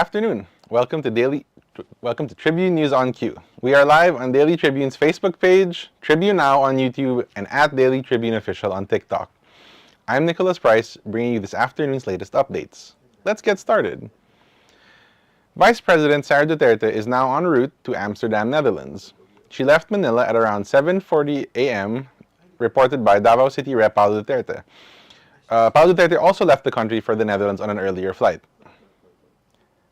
afternoon. Welcome to Tribune News on Q. We are live on Daily Tribune's Facebook page, Tribune Now on YouTube, and at Daily Tribune Official on TikTok. I'm Nicholas Price, bringing you this afternoon's latest updates. Let's get started. Vice President Sara Duterte is now en route to Amsterdam, Netherlands. She left Manila at around 7:40 a.m., reported by Davao City Rep. Paulo Duterte. Paulo Duterte also left the country for the Netherlands on an earlier flight.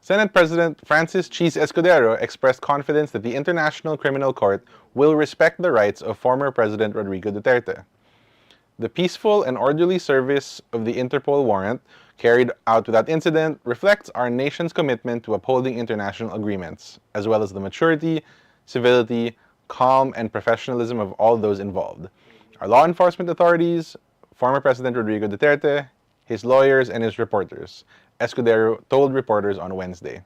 Senate President Francis Cheese Escudero expressed confidence that the International Criminal Court will respect the rights of former President Rodrigo Duterte. The peaceful and orderly service of the Interpol warrant, carried out without incident, reflects our nation's commitment to upholding international agreements, as well as the maturity, civility, calm, and professionalism of all those involved. Our law enforcement authorities, former President Rodrigo Duterte, his lawyers, and his reporters, Escudero told reporters on Wednesday.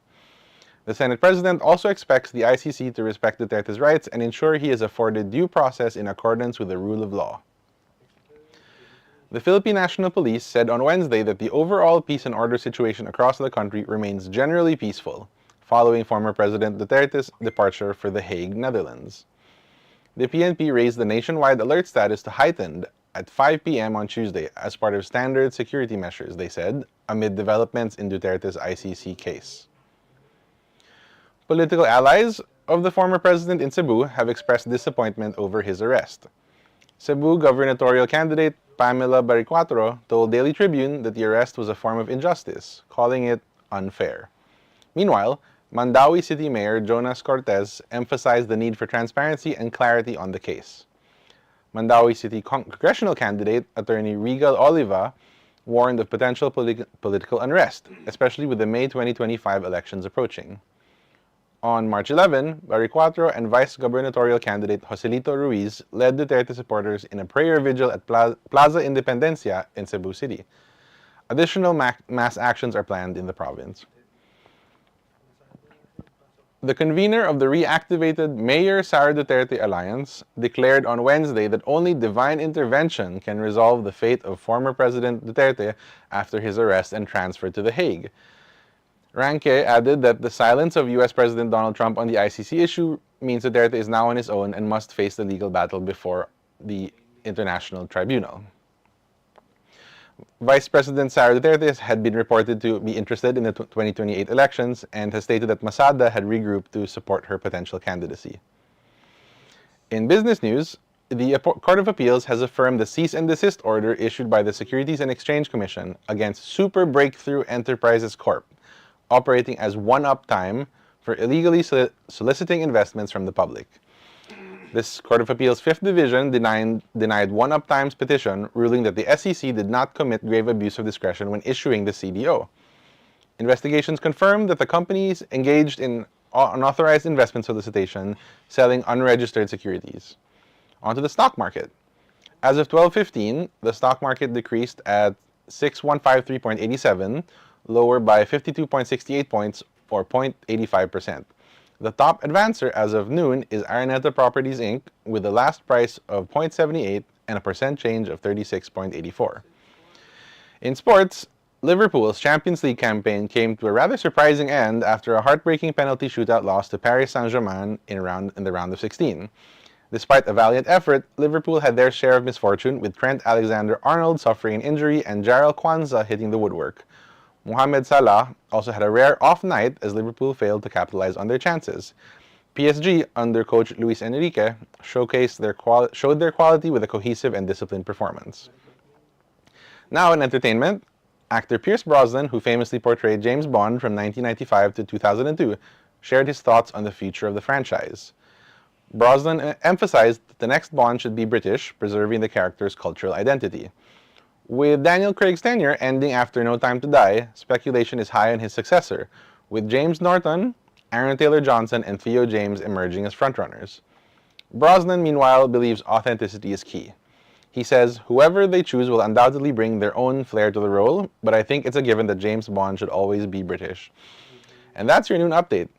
The Senate President also expects the ICC to respect Duterte's rights and ensure he is afforded due process in accordance with the rule of law. The Philippine National Police said on Wednesday that the overall peace and order situation across the country remains generally peaceful, following former President Duterte's departure for The Hague, Netherlands. The PNP raised the nationwide alert status to heightened at 5 p.m. on Tuesday as part of standard security measures, they said, amid developments in Duterte's ICC case. Political allies of the former president in Cebu have expressed disappointment over his arrest. Cebu gubernatorial candidate Pamela Baricuatro told Daily Tribune that the arrest was a form of injustice, calling it unfair. Meanwhile, Mandaue City Mayor Jonas Cortez emphasized the need for transparency and clarity on the case. Mandaue City congressional candidate Attorney Regal Oliva warned of potential political unrest, especially with the May 2025 elections approaching. On March 11, Baricuatro and vice gubernatorial candidate Joselito Ruiz led Duterte supporters in a prayer vigil at Plaza Independencia in Cebu City. Additional mass actions are planned in the province. The convener of the reactivated Mayor Sara Duterte Alliance declared on Wednesday that only divine intervention can resolve the fate of former President Duterte after his arrest and transfer to The Hague. Ranque added that the silence of U.S. President Donald Trump on the ICC issue means Duterte is now on his own and must face the legal battle before the International Tribunal. Vice President Sara Duterte had been reported to be interested in the 2028 elections and has stated that Masada had regrouped to support her potential candidacy. In business news, the Court of Appeals has affirmed the cease and desist order issued by the Securities and Exchange Commission against Super Breakthrough Enterprises Corp., operating as one-up-time for illegally soliciting investments from the public. This Court of Appeals 5th Division denied One-Uptime's petition, ruling that the SEC did not commit grave abuse of discretion when issuing the CDO. Investigations confirmed that the companies engaged in unauthorized investment solicitation, selling unregistered securities. Onto the stock market. As of 12:15, the stock market decreased at 6153.87, lower by 52.68 points or 0.85%. The top advancer as of noon is Araneta Properties Inc. with a last price of 0.78 and a percent change of 36.84. In sports, Liverpool's Champions League campaign came to a rather surprising end after a heartbreaking penalty shootout loss to Paris Saint-Germain in the round of 16. Despite a valiant effort, Liverpool had their share of misfortune, with Trent Alexander-Arnold suffering an injury and Jarrell Kwanzaa hitting the woodwork. Mohamed Salah also had a rare off night as Liverpool failed to capitalize on their chances. PSG, under coach Luis Enrique, showed their quality with a cohesive and disciplined performance. Now in entertainment, actor Pierce Brosnan, who famously portrayed James Bond from 1995 to 2002, shared his thoughts on the future of the franchise. Brosnan emphasized that the next Bond should be British, preserving the character's cultural identity. With Daniel Craig's tenure ending after No Time to Die, speculation is high on his successor, with James Norton, Aaron Taylor-Johnson, and Theo James emerging as frontrunners. Brosnan, meanwhile, believes authenticity is key. He says, "Whoever they choose will undoubtedly bring their own flair to the role, but I think it's a given that James Bond should always be British." And that's your noon update.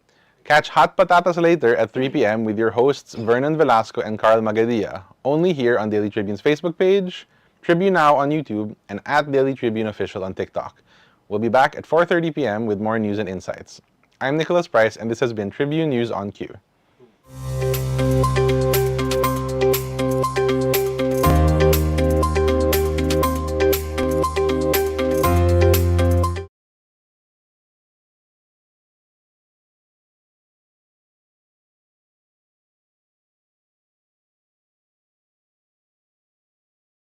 Catch Hot Patatas later at 3 p.m. with your hosts Vernon Velasco and Carl Magadia, only here on Daily Tribune's Facebook page, Tribune Now on YouTube, and at Daily Tribune Official on TikTok. We'll be back at 4:30 p.m. with more news and insights. I'm Nicholas Price, and this has been Tribune News on Q.